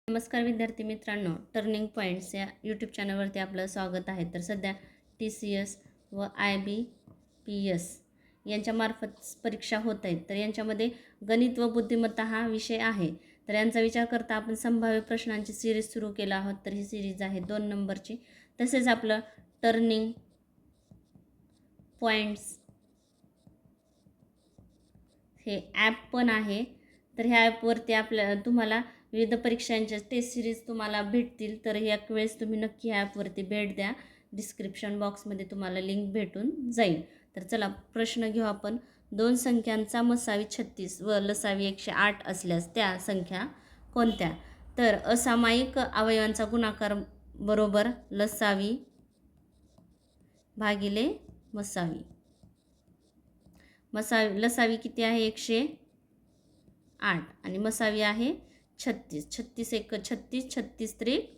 नमस्कार विद्यार्थी मित्रांनो, टर्निंग पॉईंट्स या यूट्यूब चॅनलवरती आपलं स्वागत आहे. तर सध्या TCS व IBPS यांच्यामार्फत परीक्षा होत आहेत. तर यांच्यामध्ये गणित व बुद्धिमत्ता हा विषय आहे. तर यांचा विचार करता आपण संभाव्य प्रश्नांची सिरीज सुरू केला आहोत. तर ही सिरीज आहे 2 नंबरची. तसेच आपलं टर्निंग पॉईंट्स हे ॲप पण आहे. तर ह्या ॲपवरती तुम्हाला विविध परीक्षांच्या टेस्ट सिरीज तुम्हाला भेटतील. तर या वेळेस तुम्ही नक्की ह्या ॲपवरती भेट द्या. डिस्क्रिप्शन बॉक्समध्ये तुम्हाला लिंक भेटून जाईल. तर चला प्रश्न घेऊ आपण. 2 संख्यांचा मसावी 36 व लसावी 108 असल्यास त्या संख्या कोणत्या? तर असामायिक अवयवांचा गुणाकार बरोबर लसावी भागिले मसावी. लसावी किती आहे? 108 आणि मसावी आहे 36. 36 एक 36, 36 त्रिक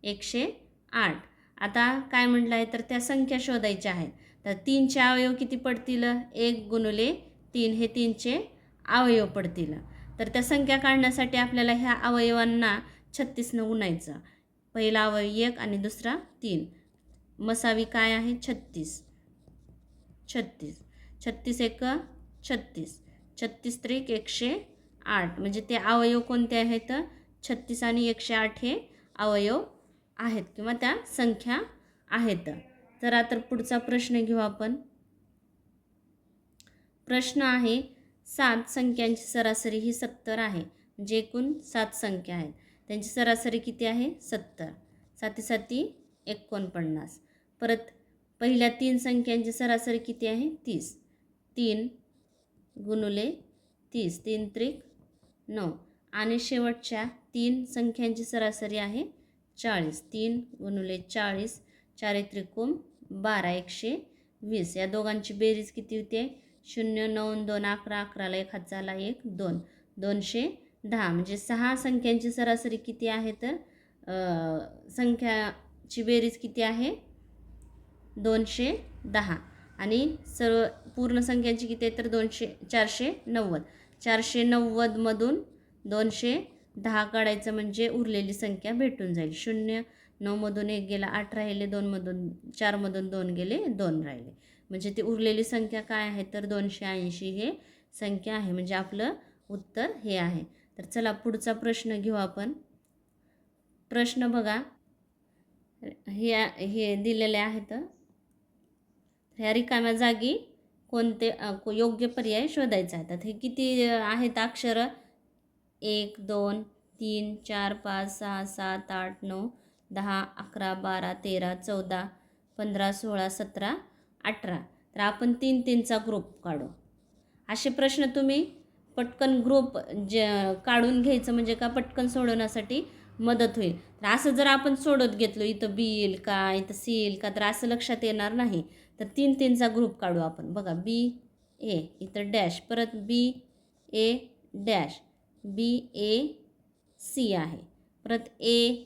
108. आता काय म्हटलं आहे? तर त्या संख्या शोधायच्या आहेत. तर 3चे अवयव किती पडतील? 1 गुणिले 3 हे 3चे अवयव पडतील. तर त्या संख्या काढण्यासाठी आपल्याला ह्या अवयवांना 36 गुणायचं. पहिला अवयव 1 आणि दुसरा 3. मसावी काय आहे? 36. 36 36 एक 36, 36 त्रिक 108. म्हणजे ते अवयव कोणते आहेत? 36 आणि 108 हे अवयव आहेत किंवा त्या संख्या आहेत. तर पुढचा प्रश्न घेऊ आपण. प्रश्न आहे 7 संख्यांची सरासरी ही 70 आहे. म्हणजे एकूण 7 संख्या आहेत. त्यांची सरासरी किती आहे? 70. 7 7 49. परत पहिल्या 3 संख्यांची सरासरी किती आहे? 30. 3 गुणिले 30 3 त्रिक 9. आणि शेवटच्या 3 संख्यांची सरासरी आहे 40. 3 गुणिले 40 4 त्रिकोण 12 120. या दोघांची बेरीज किती होते? 0 9 2 11 11ला 1 हात झाला 1 2 210. म्हणजे 6 संख्यांची सरासरी किती आहे? तर संख्याची बेरीज किती आहे? 210. आणि सर्व पूर्ण संख्यांची किती आहे? तर 490. 490मधून 210 काढायचं म्हणजे उरलेली संख्या भेटून जाईल. 0 9मधून 1 गेला 8 राहिले. 2मधून 4मधून 2 गेले 2 राहिले. म्हणजे ती उरलेली संख्या काय आहे? तर 280 हे संख्या आहे. म्हणजे आपलं उत्तर हे आहे. तर चला पुढचा प्रश्न घेऊ आपण. प्रश्न बघा, हे दिलेले आहेत. ह्या रिकाम्या जागी कोणते योग्य पर्याय शोधायचा आहे. तर हे किती आहेत अक्षर? 1 2 3 4 5 6 7 8 9 10 11 12 13 14 15 16 17 18. तर आपण 3 3चा ग्रुप काढू. असे प्रश्न तुम्ही पटकन ग्रुप काढून घ्यायचं म्हणजे का पटकन सोडवण्यासाठी मदत होईल. तर असं जर आपण सोडत घेतलो इथं बी येईल का इथं सी येईल का तर असं लक्षात येणार नाही. तर 3 3चा ग्रुप काढू आपण. बघा बी ए इथं डॅश परत B A dash B A C आहे परत ए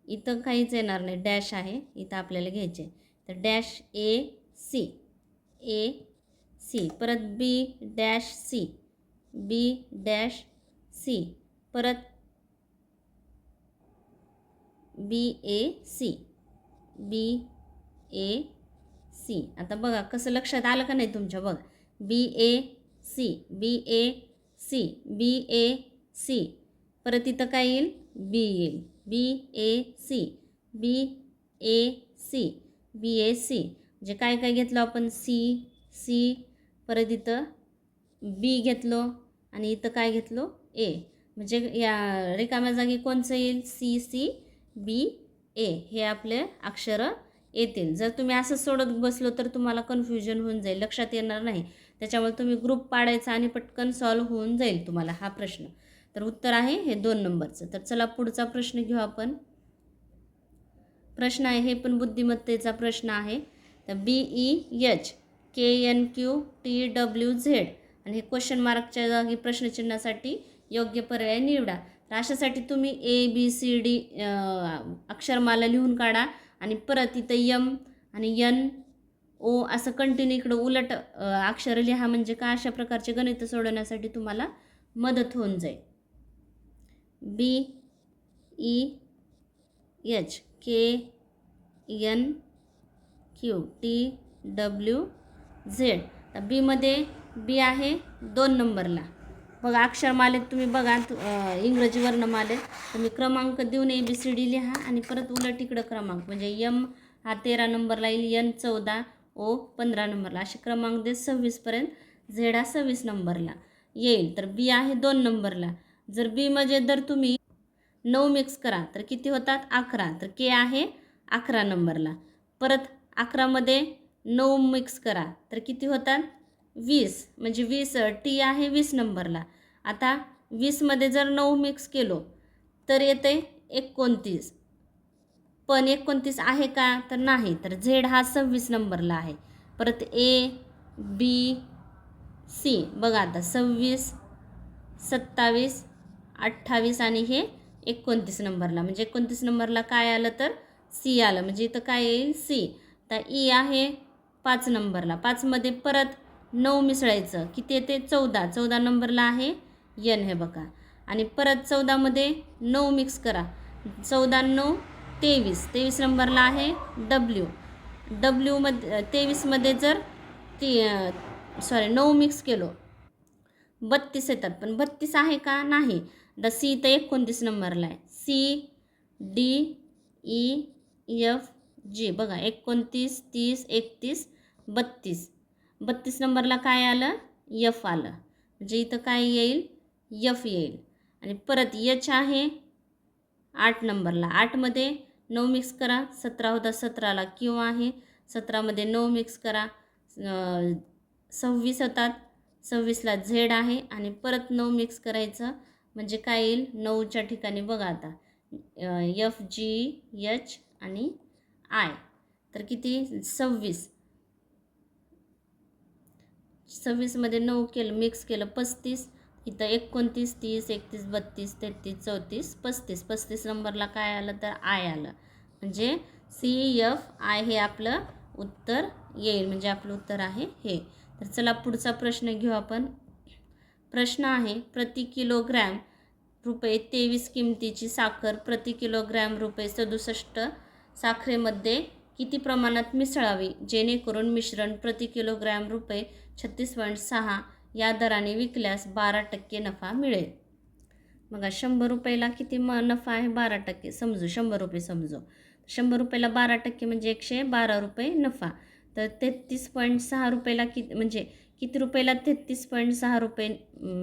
इथं काहीच येणार नाही डॅश आहे इथं आपल्याला घ्यायचे. तर डॅश ए सी परत B dash C B dash C परत बी ए सी बी ए सी. आता बघा कसं लक्षात आलं का नाही तुमच्या? बघा बी ए सी बी ए सी बी ए सी परत इथं काय येईल? बी येईल बी ए सी बी ए सी बी ए सी. म्हणजे काय काय घेतलं आपण? सी परत इथं बी घेतलो आणि इथं काय घेतलो? ए. म्हणजे या रिकाम्या जागी कोणचं येईल? सी बी ए हे आपले अक्षरं येतील. जर तुम्ही असं सोडत बसलो तर तुम्हाला कन्फ्युजन होऊन जाईल, लक्षात येणार नाही. त्याच्यामुळे तुम्ही ग्रुप पाडायचा आणि पटकन सॉल्व्ह होऊन जाईल तुम्हाला हा प्रश्न. तर उत्तर आहे हे 2 नंबरचं. तर चला पुढचा प्रश्न घेऊ आपण. प्रश्न आहे हे पण बुद्धिमत्तेचा प्रश्न आहे. तर BEH KNQTWZ आणि हे क्वेश्चन मार्कच्या जागी प्रश्नचिन्हासाठी योग्य पर्याय निवडा. तर अशासाठी तुम्ही ABCD अक्षरमाला लिहून काढा आणि परत इथं M आणि N O असं कंटिन्यू इकडं उलट अक्षर लिहा. म्हणजे का अशा प्रकारचे गणित सोडवण्यासाठी तुम्हाला मदत होऊन जाईल. BEHKNQTWZ. तर बीमध्ये बी आहे 2 नंबरला. बघा अक्षरमालेत तुम्ही बघा इंग्रजी वर्णमालेत तुम्ही क्रमांक देऊन ABCD लिहा आणि परत उलट इकडं क्रमांक म्हणजे M हा 13 नंबरला येईल, N 14, O 15 नंबरला, असे क्रमांक दे 26पर्यंत. Z हा 26 नंबरला येईल. तर बी आहे 2 नंबरला. जर बीमध्ये जर तुम्ही 9 मिक्स करा तर किती होतात 11. तर के आहे 11 नंबरला. परत 11मध्ये 9 मिक्स करा तर किती होतात 20, म्हणजे 20. टी आहे 20 नंबरला. आता 20मध्ये जर 9 मिक्स केलो तर येते 29. पण 29 आहे का तर नाही. तर झेड हा 26 नंबरला आहे. परत ABC बघा आता 26, 27, 28 आणि हे 29 नंबरला. म्हणजे 29 नंबरला काय आलं तर सी आलं, म्हणजे इथं काय येईल सी. तर ई आहे 5 नंबरला. 5मध्ये परत 9 मिसळायचं किती येते 14. 14 नंबरला आहे एन, हे बघा. आणि परत 14मध्ये 9 मिक्स करा. 14 9 23. 23 नंबरला आहे डब्ल्यूमध्ये 23मध्ये जर 9 मिक्स केलो 32 येतात. पण 32 आहे का नाही. द सी तर 29 नंबरला आहे. CDEFG बघा 29, 30, 31, 32. 32 नंबरला काय आलं F आलं, म्हणजे इथं काय येईल F येईल. आणि परत H आहे 8 नंबरला. 8मध्ये 9 मिक्स करा 17 होता. 17ला Q आहे. 17मध्ये 9 मिक्स करा 26 होतात. 26ला झेड आहे आणि परत 9 मिक्स करायचं म्हणजे काय येईल 9च्या ठिकाणी बघा आता FGH आणि I. तर किती 26. 26मध्ये 9 केलं मिक्स केलं 35. इथं 29, 30, 31, 32, 33, 34, 35. 35 नंबरला काय आलं तर आय आलं, म्हणजे CFI हे आपलं उत्तर येईल. म्हणजे आपलं उत्तर आहे हे. तर चला पुढचा प्रश्न घेऊ आपण. प्रश्न आहे प्रति किलोग्रॅम रुपये 23 किमतीची साखर प्रति किलोग्रॅम रुपये 67 साखरेमध्ये किती प्रमाणात मिसळावी जेणेकरून मिश्रण प्रति किलोग्रॅम रुपये 36.6 या दराने विकल्यास 12% नफा मिळेल. बघा 100 रुपयाला किती नफा आहे 12%. समजू 100 रुपये समजू. 100 रुपयाला 12% म्हणजे 112 रुपये नफा. तर 33.6 रुपयाला किती म्हणजे किती रुपयाला 33.6 रुपये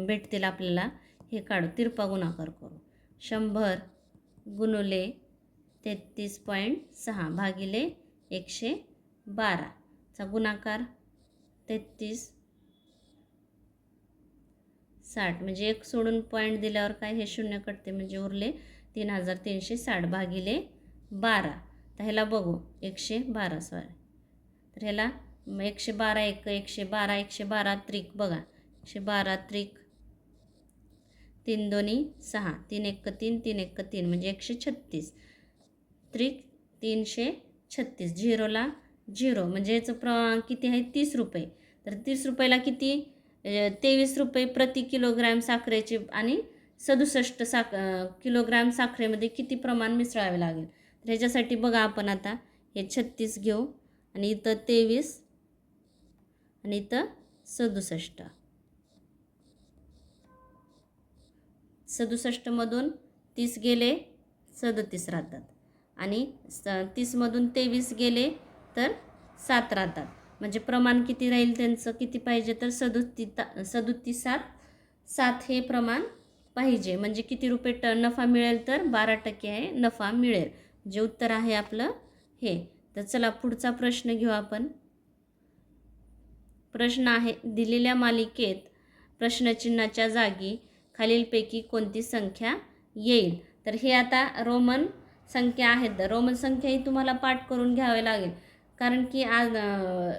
भेटतील आपल्याला हे काढू. तिरपा गुणाकार करू. 100 गुणुले 33.6 भागिले 112 चा गुणाकार 33.60 म्हणजे एक सोडून पॉईंट दिल्यावर काय हे शून्य कटते म्हणजे उरले 3360 भागिले 12. तर ह्याला बघू 112 सॉरी. तर ह्याला 112 एक 112 112 त्रिक बघा 112 त्रिक 3 दोन्ही 6 3 एक 3 3 एक 3 म्हणजे 136 त्रिक 336. झिरोला 0 म्हणजे याचं किती आहे 30 रुपये. तर 30 रुपयाला किती 23 रुपये प्रति किलोग्रॅम साखरेचे आणि 67 किलोग्रॅम साखरेमध्ये किती प्रमाण मिसळावे लागेल. तर ह्याच्यासाठी बघा आपण आता हे 36 घेऊ आणि इथं 23 आणि इथं 67. 67मधून 30 गेले 37 राहतात आणि 30मधून 23 गेले तर 7 राहतात. म्हणजे प्रमाण किती राहील त्यांचं किती पाहिजे तर 37.7 हे प्रमाण पाहिजे. म्हणजे किती रुपये नफा मिळेल तर 12% आहे नफा मिळेल. जे उत्तर आहे आपलं हे. तर चला पुढचा प्रश्न घेऊ आपण. प्रश्न आहे दिलेल्या मालिकेत प्रश्नचिन्हाच्या जागी खालीलपैकी कोणती संख्या येईल. तर हे आता रोमन संख्या आहेत. रोमन संख्या ही तुम्हाला पाठ करून घ्यावे लागेल कारण की आज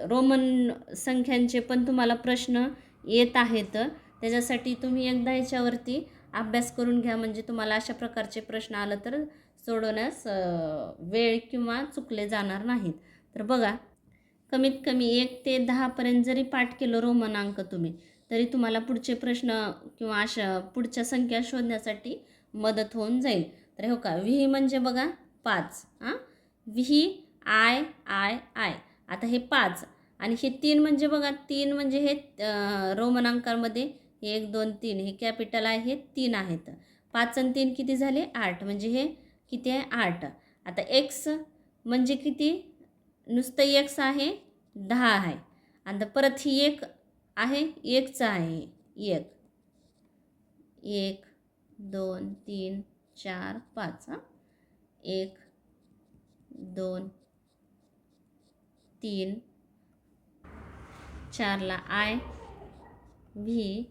रोमन संख्यांचे पण तुम्हाला प्रश्न येत आहेत. त्याच्यासाठी तुम्ही एकदा ह्याच्यावरती अभ्यास करून घ्या म्हणजे तुम्हाला अशा प्रकारचे प्रश्न आलं तर सोडवण्यास वेळ किंवा चुकले जाणार नाहीत. तर बघा कमीत कमी 1 ते 10 पर्यंत जरी पाठ केलं रोमन अंक तुम्ही तरी तुम्हाला पुढचे प्रश्न किंवा अशा पुढच्या संख्या शोधण्यासाठी मदत होऊन जाईल. तर हो का, व्ही म्हणजे बघा 5. V I I I. आता हे 5 आणि हे 3 म्हणजे बघा, 3 म्हणजे हे रोमन अंकामध्ये 1 2 3 हे कॅपिटल आहे, हे 3 आहेत. 5 आणि 3 किती झाले? 8. म्हणजे हे किती आहे? 8. आता एक्स म्हणजे किती? नुसतं एक्स आहे 10 आहे. आणि परत ही एक आहे, एकचा आहे 1 1 2 3 4 5. 1 2 3 4ला आय व्ही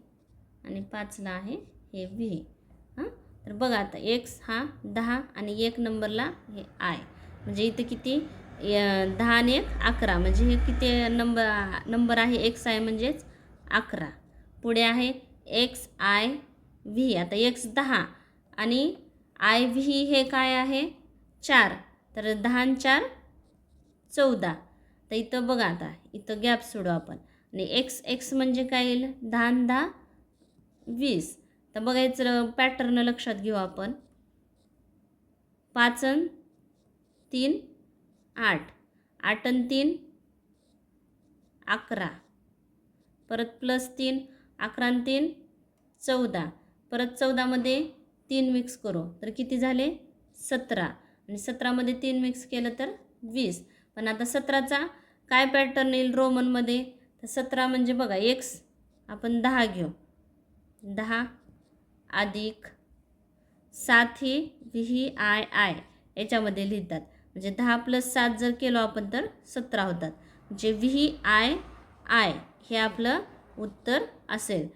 आणि 5ला आहे हे व्ही. तर बघा आता एक्स हा 10 आणि 1 नंबरला हे आय, म्हणजे इथं किती? 10 आणि 1 11. म्हणजे हे किती नंबर आहे? एक्स आय म्हणजेच 11. पुढे आहे एक्स आय व्ही. आता एक्स 10 आणि आय व्ही हे काय आहे? 4. तर 10 आणि 4 14. तर इथं बघा, आता इथं गॅप सोडू आपण. आणि एक्स म्हणजे काय येईल? 10 आणि 10 20. तर बघायचं पॅटर्न लक्षात घेऊ आपण. 5 आणि 3 8. 8 आणि 3 11. परत प्लस 3 11 आणि 3 14. परत 14मध्ये 3 मिक्स करू तर किती झाले? 17. आणि 17मध्ये 3 मिक्स केलं तर 20. पण आता 17चा काय पॅटर्न येईल रोमनमध्ये? तर 17 म्हणजे बघा, एक्स आपण 10 घेऊ. 10 अधिक 7 ही व्ही आय आय याच्यामध्ये लिहितात. म्हणजे 10 + 7 जर केलो आपण तर 17 होतात. म्हणजे व्ही आय आय हे आपलं उत्तर असेल.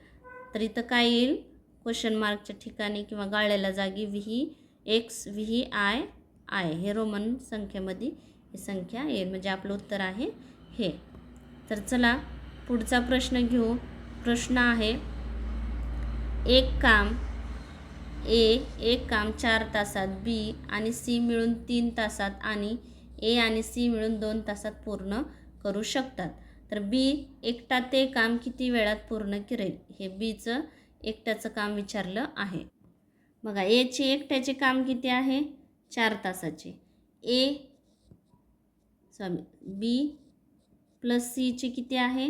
तर इथं काय येईल? क्वेश्चन मार्कच्या ठिकाणी किंवा गाळलेल्या जागी V x V I I हे रोमन संख्येमध्ये ही संख्या येईल. म्हणजे आपलं उत्तर आहे हे. तर चला पुढचा प्रश्न घेऊ. प्रश्न आहे, एक काम 4 तासात, बी आणि सी मिळून 3 तासात आणि ए आणि सी मिळून 2 तासात पूर्ण करू शकतात. तर बी एकटा ते काम किती वेळात पूर्ण करेल? हे बीचं एकट्याचं काम विचारलं आहे. बघा, एचे एकट्याचे काम किती आहे? 4 तासाचे. बी प्लस सीचे किती आहे?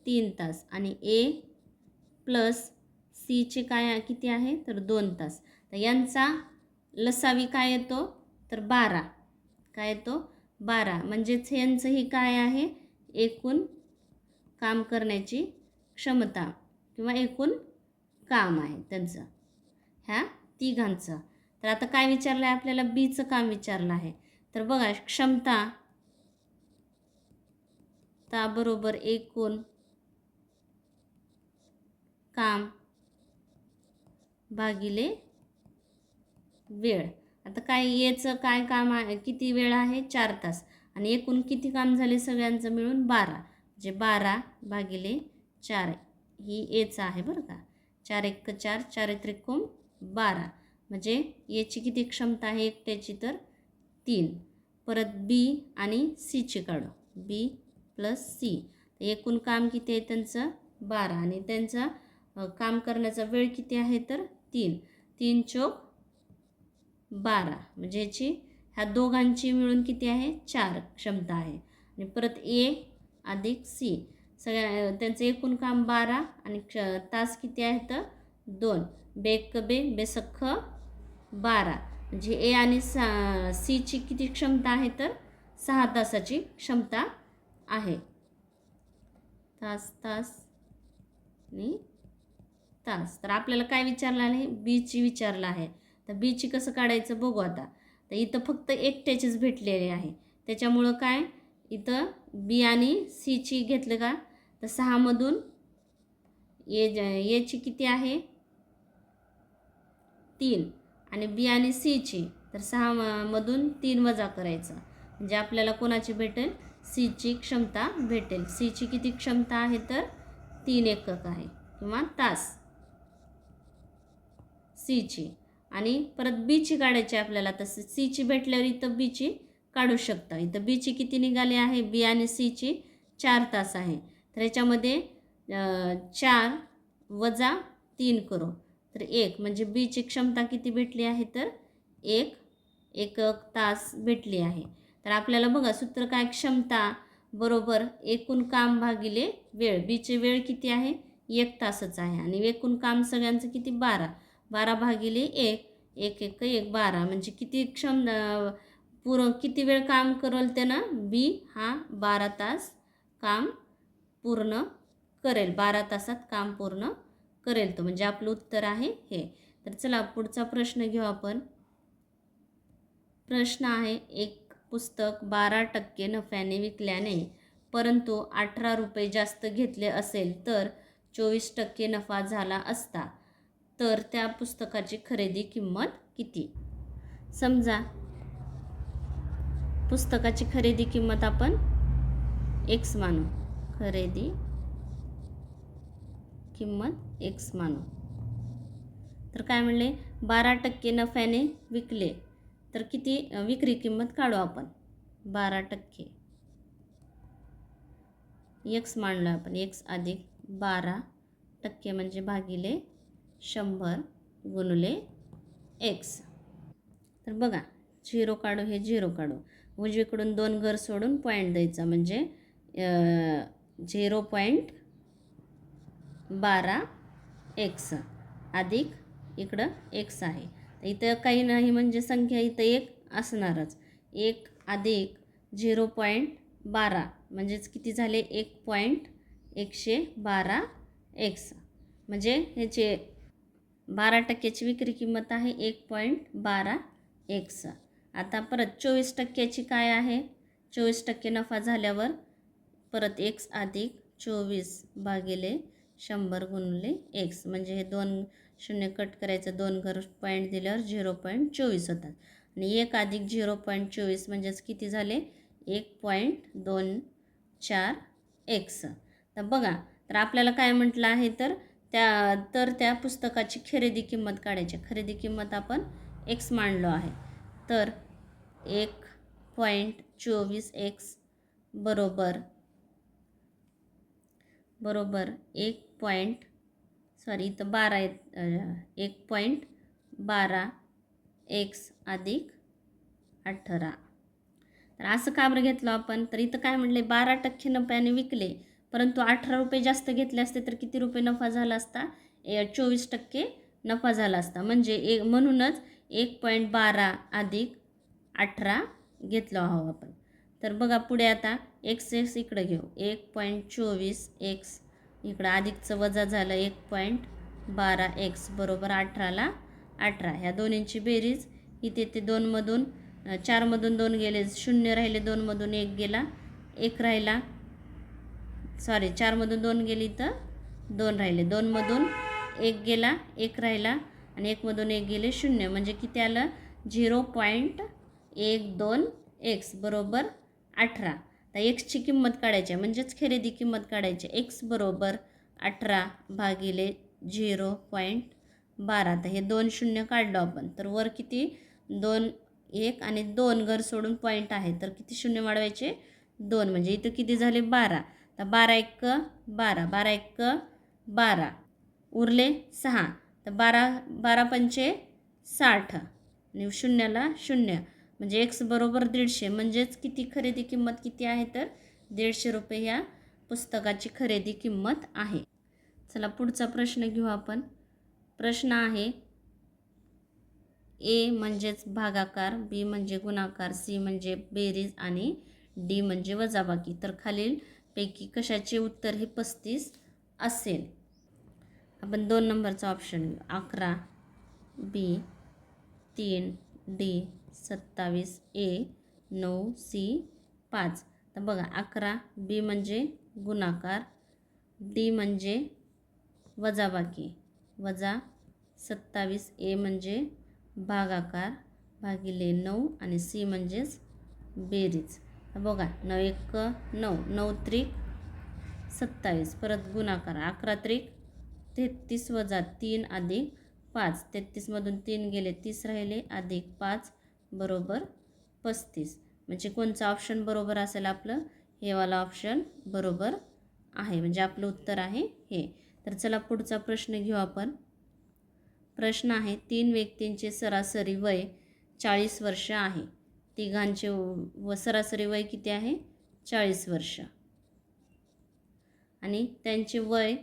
3 तास. आणि ए प्लस सीचे काय किती आहे? तर 2 तास. तर यांचा लसावी काय येतो? तर 12. काय येतो? 12. म्हणजेच यांचंही काय आहे? एकूण काम करण्याची क्षमता किंवा एकूण काम आहे त्यांचं, ह्या तिघांचं. तर आता काय विचारलं आहे आपल्याला? बीचं काम विचारलं आहे. तर बघा, क्षमता बरोबर एकूण काम भागिले वेळ. आता काय याचं काय काम आहे? किती वेळ आहे? 4 तास. आणि एकूण किती काम झाले सगळ्यांचं मिळून? 12. म्हणजे 12 भागिले 4 ही एचं आहे बरं का. 4 × 1 = 4, 4 × 3 = 12. म्हणजे याची किती क्षमता आहे एकट्याची? तर 3. परत बी आणि सीची काढू. बी प्लस सी. एकूण काम किती आहे त्यांचं? 12. आणि त्यांचा काम करण्याचा वेळ किती आहे? तर 3. 3 × 12. म्हणजे याची ह्या दोघांची मिळून किती आहे? 4 क्षमता आहे. आणि परत ए अधिक सी, सगळ्या त्यांचं एकूण काम 12 आणि तास किती आहे? तर 2. बेक बे बेसख्ख 12. म्हणजे ए आणि सीची किती क्षमता आहे? तर 6 तासाची क्षमता आहे. तास तास आणि तास. तर आपल्याला काय विचारलं आहे? बीची विचारलं आहे. तर बीची कसं काढायचं बघू आता. तर इथं फक्त एकट्याचीच भेटलेले आहे, त्याच्यामुळं काय इथं बी आणि सीची घेतलं का तर 6मधून एची किती आहे? 3. आणि बी आणि सीची तर 6मधून 3 वजा करायचं. म्हणजे आपल्याला कोणाची भेटेल? सीची क्षमता भेटेल. सीची किती क्षमता आहे? तर 3 एकक आहे किंवा तास सीची. आणि परत बीची काढायची आपल्याला. तसं सीची भेटल्यावर इथं बीची काढू शकता. इथं बीची किती निघाली आहे? बी आणि सीची 4 तास आहे. तर याच्यामध्ये 4 वजा 3 करू तर 1 म्हणजे बीची क्षमता किती भेटली आहे तर 1 एकक तास भेटली आहे. तर आपल्याला बघा सूत्र काय, क्षमता बरोबर एकूण काम भागिले वेळ. बीचे वेळ किती आहे 1 तासच आहे आणि एकूण काम सगळ्यांचं किती 12. 12 भागिले 1, 1 1 1 12 म्हणजे किती किती वेळ काम करेल त्यानं बी हा 12 तास काम पूर्ण करेल. 12 तासात काम पूर्ण करेल तो, म्हणजे आपलं उत्तर आहे हे. तर चला पुढचा प्रश्न घेऊ आपण. प्रश्न आहे, एक पुस्तक 12% नफ्याने विकल्याने परंतु 18 रुपये जास्त घेतले असेल तर 24% नफा झाला असता तर त्या पुस्तकाची खरेदी किंमत किती. समजा पुस्तकाची खरेदी किंमत आपण x मानू, खरेदी किंमत x मानू. तर काय म्हणले 12% नफ्याने विकले तर किती विक्री किंमत काढू आपण. 12% x मानलं आपण, x अधिक 12% म्हणजे भागिले 100 गुणिले x. तर बघा 0 काढू, हे 0 काढू, उजवीकडून 2 घर सोडून पॉईंट द्यायचा म्हणजे 0.12x अधिक इकडं x आहे. तर इथं काही नाही म्हणजे संख्या इथं 1 असणारच. 1 अधिक 0.12 म्हणजेच किती झाले 1.112x म्हणजे ह्याचे 12%ची विक्री किंमत आहे 1.12x. आता परत 24%ची काय आहे, 24% नफा झाल्यावर परत x अधिक 24 भागिले 100 गुणिले x म्हणजे हे 2 शून्य कट करायचं, 2 घर पॉईंट दिल्यावर 0.24 होतात आणि 1 अधिक 0.24 म्हणजेच किती झाले 1.24x. तर बघा, तर आपल्याला काय म्हटलं आहे तर त्या पुस्तकाची खरेदी किंमत काढायची. खरेदी किंमत आपण x मांडलो आहे. तर 1.24x बरोबर 1.12x अधिक 18. तर असं का बरं घेतलं आपण, तर इथं काय म्हटले 12% नफ्याने विकले परंतु 18 रुपये जास्त घेतले असते तर किती रुपये नफा झाला असता, 24% नफा झाला असता. म्हणजे म्हणूनच 1.12 अधिक 18 घेतलो आहोत आपण. तर बघा पुढे आता x इकडं घेऊ, 1.24x इकडं अधिकचं वजा झालं 1.12x बरोबर 18ला 18. ह्या दोन्हींची बेरीज इथे ते 2मधून 4मधून 2 गेले, 0 राहिले, 2मधून 1 गेला, 1 राहिला, 4मधून 2 गेली तर 2 राहिले, 2मधून 1 गेला, 1 राहिला आणि 1मधून 1 गेले 0 म्हणजे किती आलं 0.12x बरोबर 18. तर एक्सची किंमत काढायची म्हणजेच खरेदी किंमत काढायची. x बरोबर 18 भागिले 0.12. तर हे 2 शून्य काढलो आपण तर वर किती 2 1 आणि 2 घर सोडून पॉईंट आहे तर किती शून्य वाढवायचे 2 म्हणजे इथं किती झाले 12. तर 12 1 12, 12 1 12 उरले 6. तर 12 पंचे 60 आणि शून्याला 0 म्हणजे x बरोबर 150 म्हणजेच किती खरेदी किंमत किती आहे तर 150 रुपये ह्या पुस्तकाची खरेदी किंमत आहे. चला पुढचा प्रश्न घेऊ आपण. प्रश्न आहे A म्हणजेच भागाकार, B म्हणजे गुणाकार, C म्हणजे बेरीज आणि D म्हणजे वजाबाकी. तर खालीलपैकी कशाचे उत्तर हे 35 असेल. आपण 2 नंबरचा ऑप्शन घेऊ, 11 B, 3 D, 27 A, 9 C, 5. तर बघा 11 B म्हणजे गुणाकार, D म्हणजे वजाबाकी, वजा 27 A म्हणजे भागाकार भागिले 9 आणि C म्हणजेच बेरीज. तर बघा 9 1 9, 9 त्रिक 27, परत गुणाकार 11 त्रिक 33 वजा 3 अधिक 5, 33मधून 3 गेले 30 राहिले अधिक 5 बरोबर 35. म्हणजे कोणचं ऑप्शन बरोबर असेल आपलं, हे वाला ऑप्शन बरोबर आहे म्हणजे आपलं उत्तर आहे हे. तर चला पुढचा प्रश्न घेऊ आपण. प्रश्न आहे, 3 व्यक्तींचे सरासरी वय 40 वर्ष आहे. तिघांचे सरासरी वय किती आहे? 40 वर्ष. आणि त्यांचे वय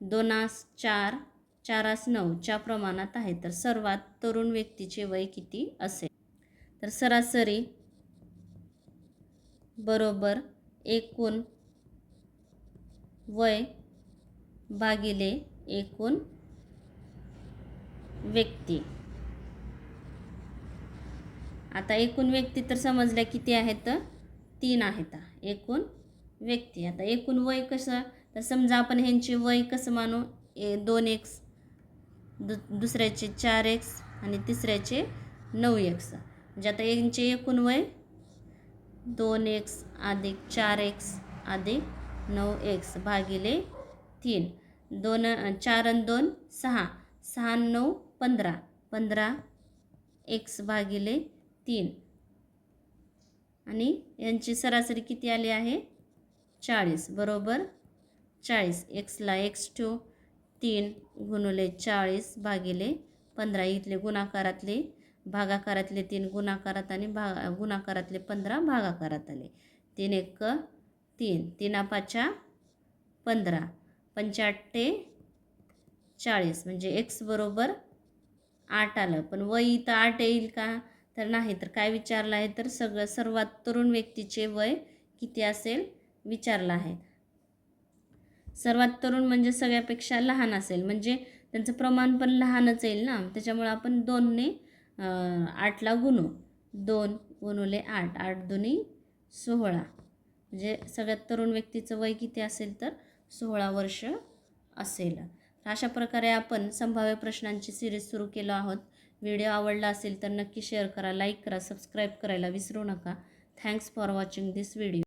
2:4, 4:9 च्या प्रमाणात आहे. तर सर्वात तरुण व्यक्तीचे वय किती असेल? तर सरासरी बरोबर एकूण वय भागिले एकूण व्यक्ती. आता एकूण व्यक्ती तर समजल्या किती आहेत? 3 आहेत एकूण व्यक्ती. आता एकूण वय कसं? तर समजा आपण ह्यांचे वय कसं मानू? 2x, दुसऱ्याचे 4x आणि तिसऱ्याचे 9x. म्हणजे आता यांचे एकूण वय 2x अधिक 4x अधिक 9x भागिले 3. 4 आणि 2 6, 6 आणि 9 15, 15x भागिले 3. आणि यांची सरासरी किती आली आहे? 40 बरोबर 40. एक्सला x ठेवू, 3 गुणुले 40 भागिले 15. इथले गुणाकारातले भागाकारातले 3 गुणाकारात आणि गुणाकारातले 15 भागाकारात आले. 3 1 3, 3 5 15, 5 40 म्हणजे x बरोबर 8 आलं. पण वय इथं 8 येईल का? तर नाही. तर काय विचारलं आहे? तर सर्वात तरुण व्यक्तीचे वय किती असेल विचारलं आहे. सर्वात तरुण म्हणजे सगळ्यापेक्षा लहान असेल, म्हणजे त्यांचं प्रमाण पण लहानच येईल ना. त्याच्यामुळे आपण 2ने 8ला गुणू. 2 गुणुले 8, 8 दुनी 16. म्हणजे सगळ्यात तरुण व्यक्तीचं वय किती असेल? तर 16 वर्ष असेल. अशा प्रकारे आपण संभाव्य प्रश्नांची सिरीज सुरू केलो आहोत. व्हिडिओ आवडला असेल तर नक्की शेअर करा, लाईक करा, सबस्क्राईब करायला विसरू नका. Thanks for watching this video.